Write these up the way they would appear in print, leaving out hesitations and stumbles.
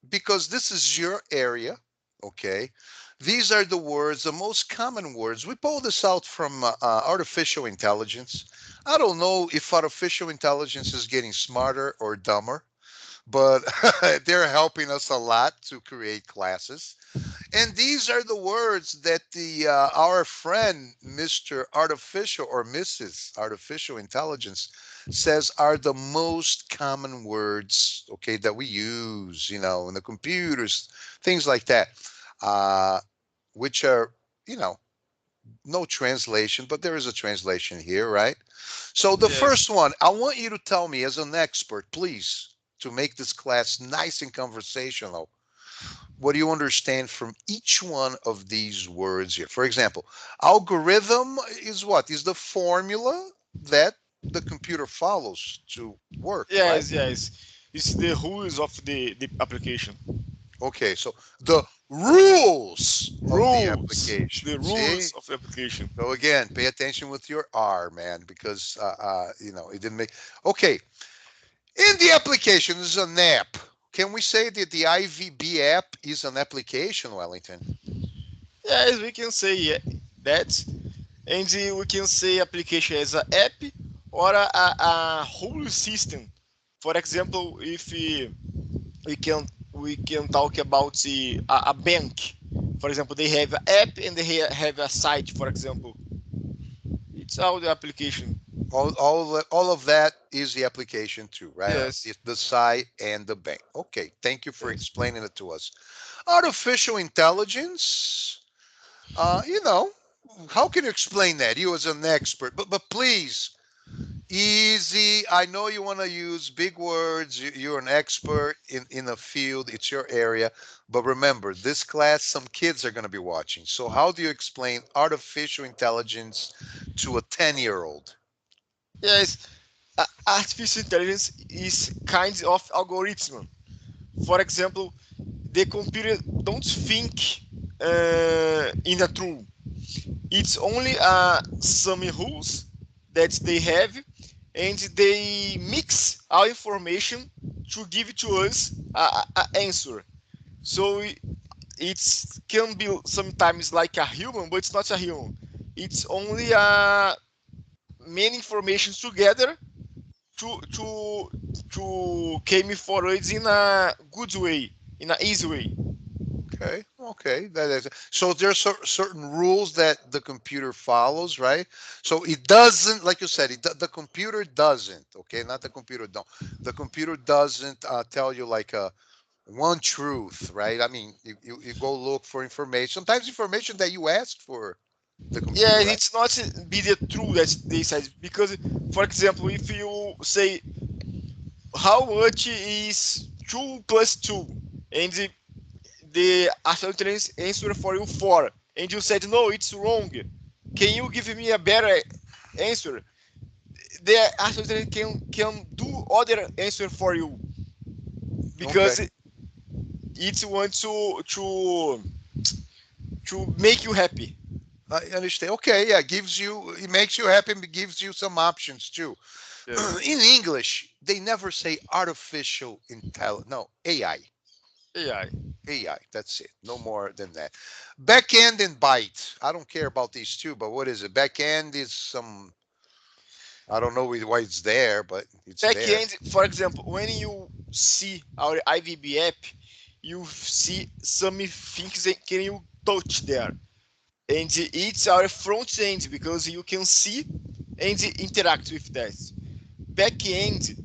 because this is your area, okay? These are the words, the most common words. We pulled this out from artificial intelligence. I don't know if artificial intelligence is getting smarter or dumber, but they're helping us a lot to create classes. And these are the words that the our friend Mr. Artificial or Mrs. Artificial Intelligence says are the most common words, okay, that we use, in the computers, things like that, uh, which are, you know, no translation, but there is a translation here, right? So the Yes. first one, I want you to tell me as an expert, please, to make this class nice and conversational, what do you understand from each one of these words here? For example, algorithm is what? Is the formula that the computer follows to work, right? Yes, yes. It's the rules of the application. Okay, so the rules of the Rules. It's application. the See? rules of the application. So again, pay attention with your R, man, because it didn't make. Okay, in the application is an app. Can we say that the IVB app is an application, Wellington? Yes, we can say that. And we can say application as an app or a whole system. For example, if we can talk about a bank. For example, they have an app and they have a site. For example, it's all the application. All of that is the application too, right? Yes. It's the site and the bank. Okay, thank you for Yes. explaining it to us. Artificial intelligence, you know, how can you explain that? You as an expert, but please, easy. I know you want to use big words. You're an expert in a field. It's your area. But remember, this class, some kids are going to be watching. So how do you explain artificial intelligence to a 10-year-old? Yes. Artificial intelligence is kind of algorithm. For example, the computer don't think in a true. It's only some rules that they have, and they mix our information to give to us a answer. So it can be sometimes like a human, but it's not a human. It's only many informations together to came forward in a good way, in an easy way. Okay, okay. That is so. There's certain rules that the computer follows, right? So it doesn't, like you said, the computer doesn't. Okay, not the computer don't. The computer doesn't tell you like a one truth, right? I mean, you go look for information. Sometimes information that you ask for the Yeah, computer, right? it's not be the true that they said because, for example, if you say how much is 2 plus 2, and the artificial intelligence answer for you 4, and you said no, it's wrong. Can you give me a better answer? The artificial intelligence can do other answer for you Okay, because it wants to make you happy. I understand. Okay, yeah, it makes you happy, and gives you some options too. Yes. In English, they never say artificial intelligence. No, AI. AI. AI. That's it. No more than that. Backend and byte. I don't care about these two, but what is it? Backend is some. I don't know why it's there, but it's there. Backend, for example, when you see our IVB app, you see some things that can you touch there, and it's our front end because you can see and interact with that. Backend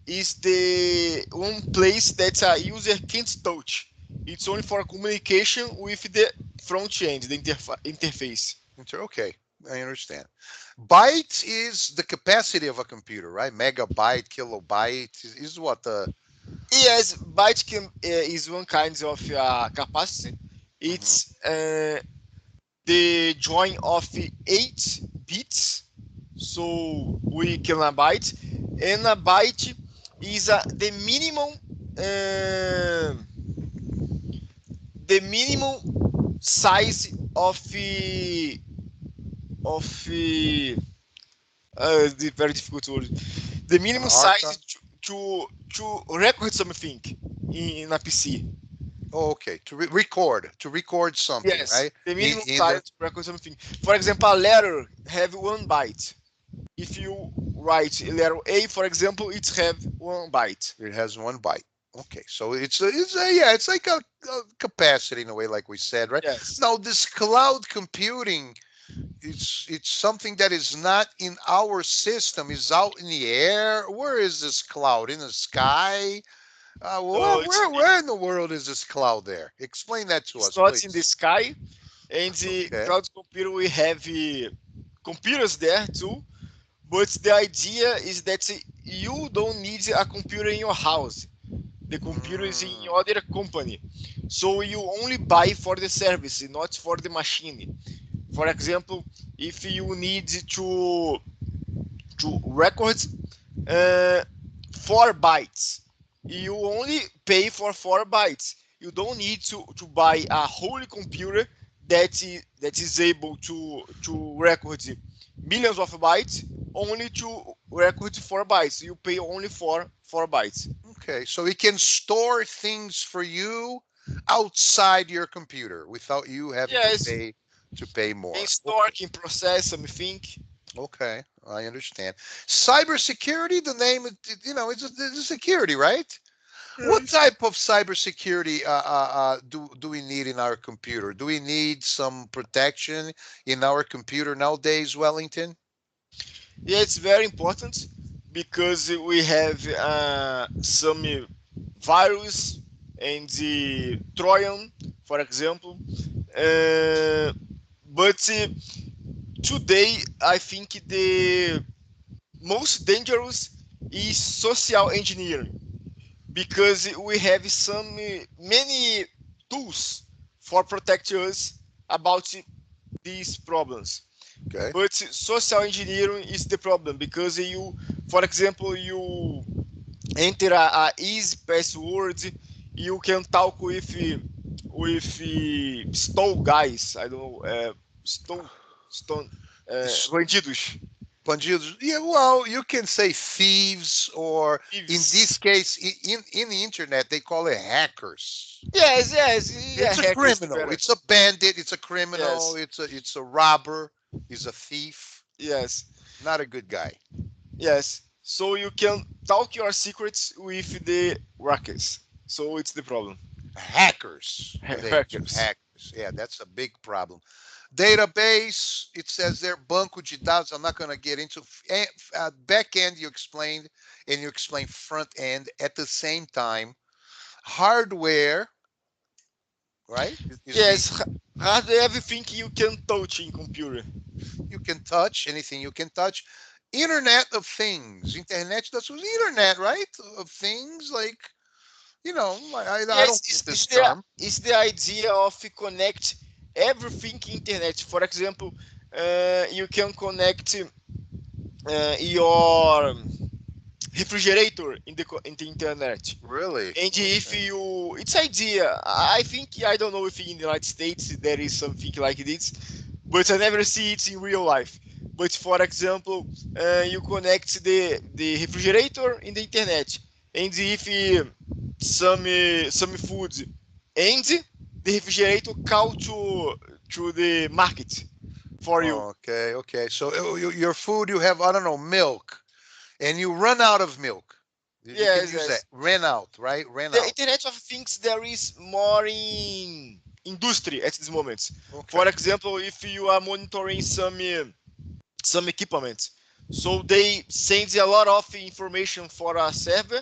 is the one place that a user can't touch. It's only for communication with the front end, the interface. Okay, I understand. Byte is the capacity of a computer, right? Megabyte, kilobyte is what the. Yes, byte is one kind of capacity. Mhm. It's the join of 8 bits, so we can a byte, and a byte is the minimum uh, the minimum size of the very difficult word. The An minimum size arca. to record something in a PC. Oh, okay, to record something, Yes, right? the minimum In time the to record something. For example, a letter have 1 byte. If you write letter A, for example, it have 1 byte. it has 1 byte. Okay, so yeah, it's like a capacity in a way, like we said, right? Yes. Now this cloud computing, it's something that is not in our system, is out in the air. Where is this cloud? In the sky? No, Where in the world is this cloud there? Explain that to it's us, not in the please. sky. And the Okay. cloud computer, we have computers there too. But the idea is that you don't need a computer in your house. The computer is in Mm, other company. So you only buy for the service, not for the machine. For example, if you need to record uh, 4 bytes, you only pay for 4 bytes. You don't need to buy a whole computer that is able to record millions of bytes only to record 4 bytes. You pay only for 4 bytes. okay, so it can store things for you outside your computer without you having Yes, to pay can more. store, can process something. Okay, I understand. Cybersecurity, the name, it's a security, right? What Yes. type of cybersecurity do we need in our computer? Do we need some protection in our computer nowadays, Wellington? Yeah, it's very important because we have some virus and the Trojan, for example. Uh, but today, I think the most dangerous is social engineering because we have some many tools for protect us about these problems. Okay. But social engineering is the problem because you, for example, you enter a easy password, you can talk with stole guys. I don't know, stone bandidos. Bandidos. Yeah, well, you can say thieves, or in this Thieves. case, in the internet, they call it hackers. Yes, yes, yeah, It's a hackers criminal. better. It's a bandit. It's a criminal. Yes, It's a robber. He's a thief. yes, Not a good guy. yes. So you can talk your secrets with the rockets. So it's the problem. Hackers. They Hackers. hackers. Yeah, that's a big problem. Database. It says there, banco de dados. I'm not going to get into back end. You explained, and you explained front end at the same time. Hardware, right? Is the Yes, hardly everything you can touch in computer. you can touch anything you can touch. Internet of things. Internet. That's what internet, right? Of things, like, I Yes, don't know this term. it's the idea of connect everything internet. For example, you can connect your refrigerator in the internet. Really? And if Okay. you, it's idea. I think I don't know if in the United States there is something like this, but I never see it in real life. But for example, you connect the refrigerator in the internet, and if some food and the refrigerator call to the market for you. Okay. Okay. So your food, you have, I don't know, milk, and you run out of milk. You can Yes, use that. yes. Ran out, right? Ran The out. Internet of Things there is more in industry at this moment. Okay. For example, if you are monitoring some equipment, so they send a lot of information for a server,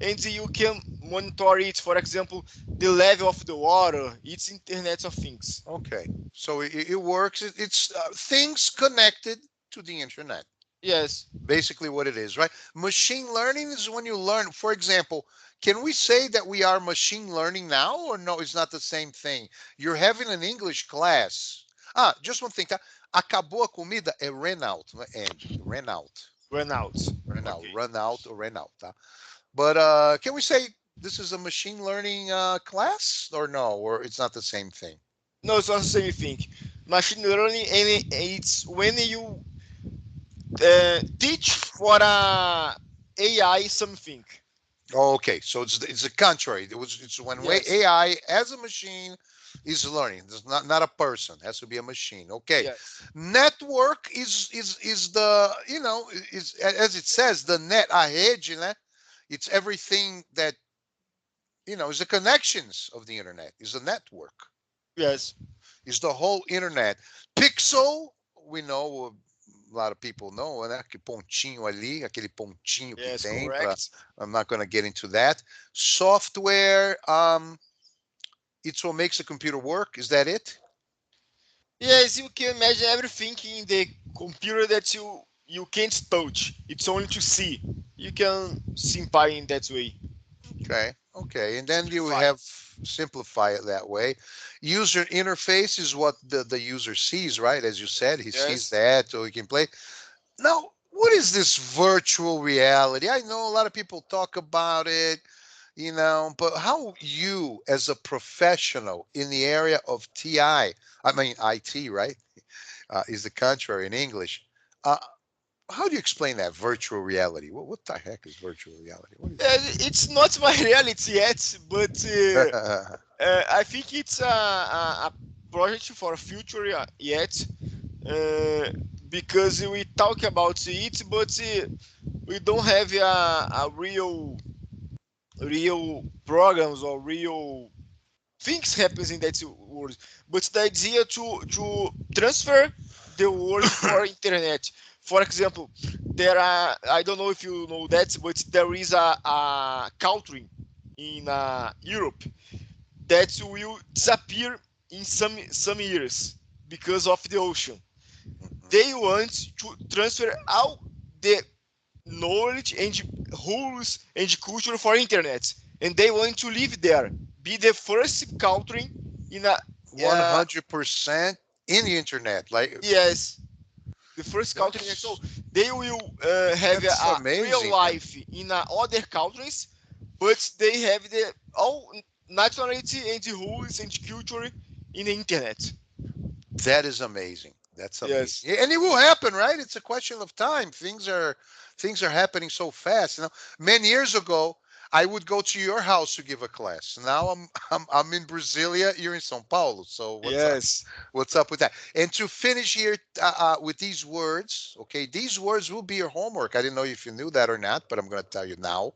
and you can monitor it. For example, the level of the water. It's Internet of Things. Okay. So it works. It's things connected to the internet. Yes. Basically what it is, right? Machine learning is when you learn, for example, can we say that we are machine learning now, or no, it's not the same thing? You're having an English class. Just one thing, tá? Acabou a comida é ran out, não é end, ran out, Run out. Okay. run out or ran out, tá? But can we say this is a machine learning class, or no, or it's not the same thing? No, it's not the same thing. Machine learning, and it's when you teach for a AI something. Oh, okay, so it's the contrary. It's when Yes, AI as a machine is learning. It's not a person. It has to be a machine. Okay, yes, network is the is as it says the net a rede, né? It's everything that is the connections of the internet. Is the network. yes, Is the whole internet. Pixel, we know a lot of people know, né? Que pontinho ali, aquele pontinho que yes, tem para. correct. I'm not going to get into that. Software, it's what makes the computer work. Is that it? Yes, you can imagine everything in the computer that you can't touch. It's only to see. You can simplify in that way. Okay. Okay. And then you Simplify. have simplify it that way. User interface is what the user sees, right? As you said, he sees Yes. that, so he can play. Now, what is this virtual reality? I know a lot of people talk about it, but how you, as a professional in the area of I mean IT, right? Is the contrary in English. Uh, how do you explain that virtual reality? What the heck is virtual reality? What is It's not my reality yet, but that? I think it's a project for future yet, uh, because we talk about it, but we don't have a real programs or real things happens in that world. But the idea to transfer the world for internet. For example, there are, I don't know if you know that, but there is a country in Europe that will disappear in some years because of the ocean. They want to transfer all the knowledge and rules and culture for internet, and they want to live there, be the first country in a 100% in the internet. Like yes, the first country. So that's they will have that's a real amazing, man. life in other countries, but they have the all nationality and rules and culture in the internet. That is amazing. That's amazing. Yes. Yeah, and it will happen, right? It's a question of time. Things are happening so fast. Many years ago, I would go to your house to give a class. Now I'm in Brasilia. You're in São Paulo. So what's up? Yes. What's up with that? And to finish here with these words, okay, these words will be your homework. I didn't know if you knew that or not, but I'm going to tell you now.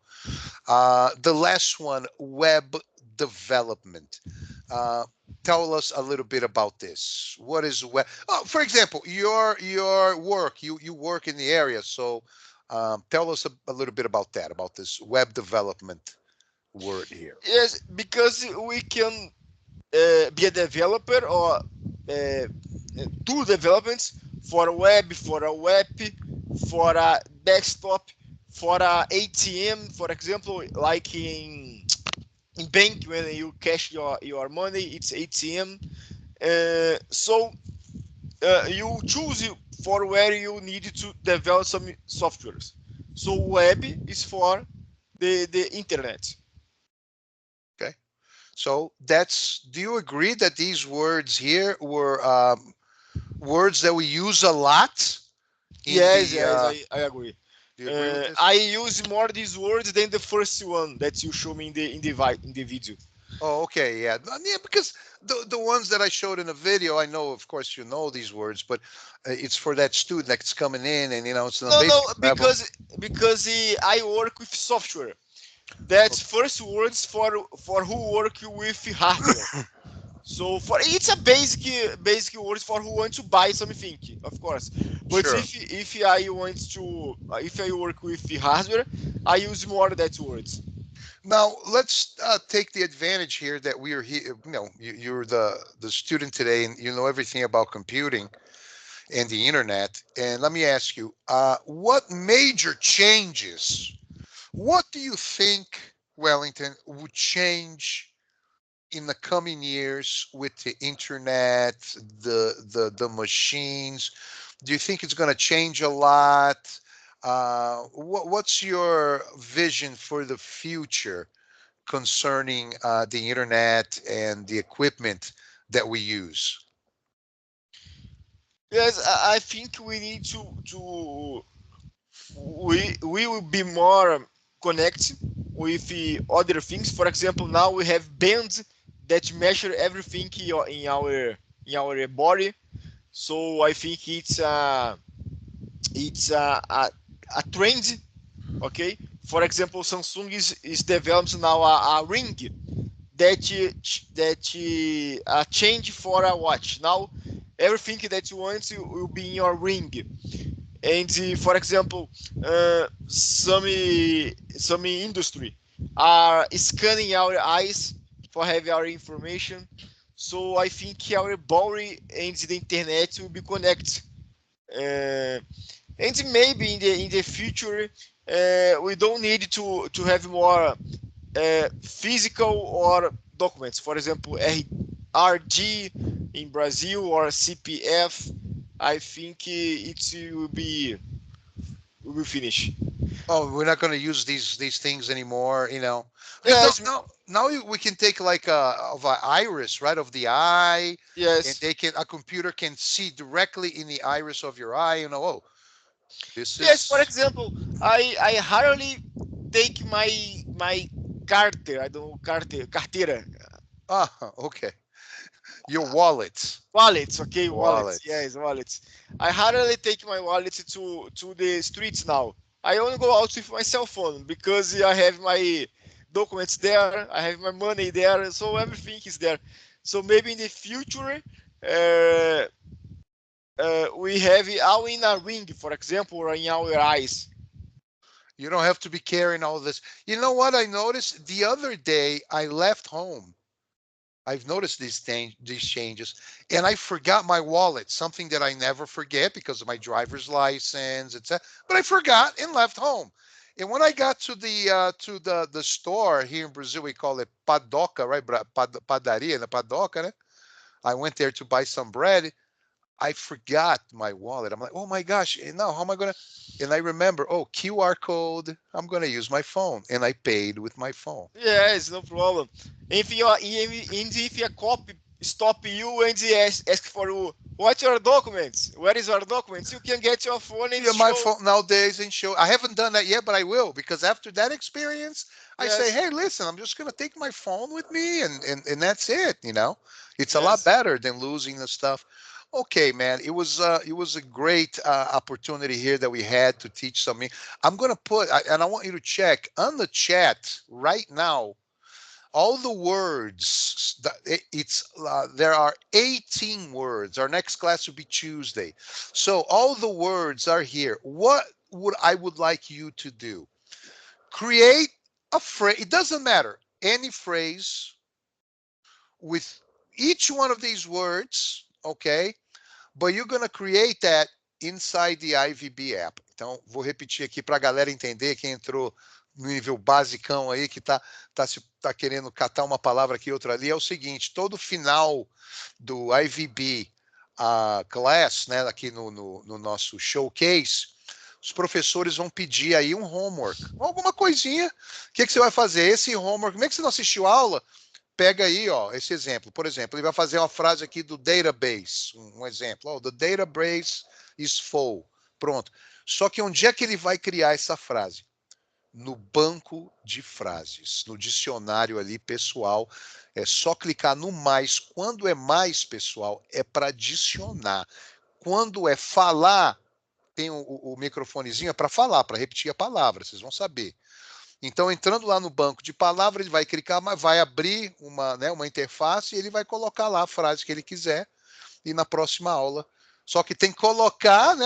The last one, web development. Uh, tell us a little bit about this. What is web? Oh, for example, your work. You work in the area, so tell us a little bit about that, about this web development word here. Yes, because we can be a developer or do developments for a web, for a desktop, for a ATM, for example, like in bank when you cash your money, it's ATM. So you choose for where you need to develop some softwares. So web is for the internet. Okay, so that's. Do you agree that these words here were words that we use a lot in Yes, the? yes, I agree. Do you agree with I this? use more these words than the first one that you show me in the video. Oh, okay, yeah, yeah. Because the ones that I showed in the video, I know, of course, you know these words, but it's for that student that's coming in, and it's on a No, no, basic level. because I work with software. That's first words for who work with hardware. So for it's a basic words for who want to buy something, of course. But Sure. if I want to if I work with the hardware, I use more that words. Now let's take the advantage here that we are here. You're the student today, and you know everything about computing and the internet. And let me ask you, what major changes? What do you think, Wellington, would change in the coming years with the internet, the machines? Do you think it's going to change a lot? What's your vision for the future concerning the internet and the equipment that we use? Yes, I think we need to we will be more connected. with other things. For example, now we have bands that measure everything in our body. So I think it's a trend. Okay. For example, Samsung is developing now a ring that change for a watch. Now everything that you want will be in your ring. And for example, some industry are scanning our eyes for have our information. So I think our body and the internet will be connected. Uh, and maybe in the future, we don't need to have more physical or documents. For example, RG in Brazil or CPF. I think will be finished. Oh, we're not going to use these things anymore, you know. Because Yes, now we can take like of an iris, right, of the eye, and yes, a computer can see directly in the iris of your eye, you know. Oh, this yes. For is example, I hardly take my carte. I don't know carteira. okay. Your wallet, Wallets, okay, wallets. wallet. Yes, wallets. I hardly take my wallet to the streets now. I only go out with my cell phone because I have my documents there. I have my money there, so everything is there. So maybe in the future, uh, we have it all in a ring, for example, or in our eyes. You don't have to be carrying all this. You know what I noticed the other day? I left home. I've noticed these changes, and I forgot my wallet. Something that I never forget because of my driver's license, etc. But I forgot and left home. And when I got to the store here in Brazil, we call it padoca, right? Padaria, the padoca, né? I went there to buy some bread. I forgot my wallet. I'm like, oh my gosh, and now how am I gonna? And I remember, oh, QR code. I'm gonna use my phone, and I paid with my phone. Yes, no problem. If a cop stop you and ask for you, what's your documents? Where is your documents? You can get your phone and Yeah, my show. phone nowadays and show. I haven't done that yet, but I will because after that experience, I say, Yes, hey, listen, I'm just gonna take my phone with me, and that's it. You know, it's a lot yes, better than losing the stuff. Okay, man, it was a great opportunity here that we had to teach something. I'm gonna put, and I want you to check on the chat right now all the words it's there are 18 words. Our next class will be Tuesday, so all the words are here. What would like you to do? Create a phrase. It doesn't matter, any phrase with each one of these words, okay, but you're going to create that inside the IVB app. Então, vou repetir aqui para a galera entender, quem entrou no nível basicão aí, que tá querendo catar uma palavra aqui, outra ali, é o seguinte: todo final do IVB class, né, aqui no nosso showcase, os professores vão pedir aí um homework, alguma coisinha. O que você vai fazer? Esse homework, como é que você não assistiu a aula? Pega aí, ó, esse exemplo. Por exemplo, ele vai fazer uma frase aqui do database, um exemplo. Oh, the database is full. Pronto. Só que onde é que ele vai criar essa frase? No banco de frases, no dicionário ali pessoal. É só clicar no mais. Quando é mais, pessoal, é para adicionar. Quando é falar, tem o microfonezinho, é para falar, para repetir a palavra, vocês vão saber. Então, entrando lá no banco de palavras, ele vai clicar, mas vai abrir uma interface e ele vai colocar lá a frase que ele quiser. E na próxima aula, só que tem que colocar,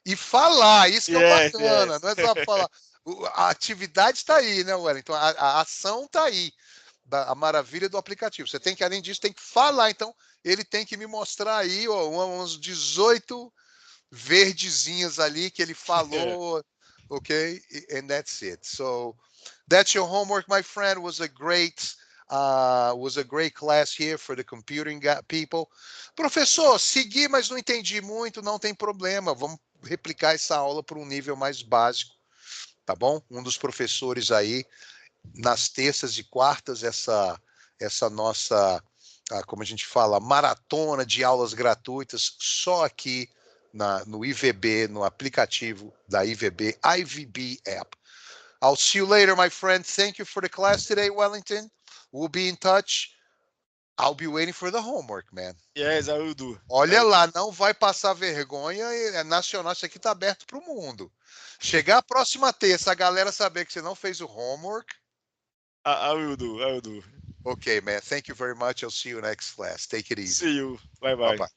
e falar. Isso que é o yes, bacana, yes. não é só falar. A atividade está aí, né, Wellington? A ação está aí. A maravilha do aplicativo. Você tem que, além disso, tem que falar. Então, ele tem que me mostrar aí, ó, uns 18 verdezinhos ali que ele falou. Okay, and that's it. So that's your homework, my friend. Was a great class here for the computing people. Professor, segui, mas não entendi muito, não tem problema. Vamos replicar essa aula para um nível mais básico, tá bom? Um dos professores aí, nas terças e quartas, essa nossa, como a gente fala, maratona de aulas gratuitas, só aqui no IVB, no aplicativo da IVB, IVB App. I'll see you later, my friend. Thank you for the class today, Wellington. We'll be in touch. I'll be waiting for the homework, man. Yes, I will do. Olha lá, não vai passar vergonha. É nacional, isso aqui tá aberto pro mundo. Chegar a próxima terça, a galera saber que você não fez o homework. I will do. I will do. Okay, man. Thank you very much. I'll see you next class. Take it easy. See you. Bye bye. Bye-bye.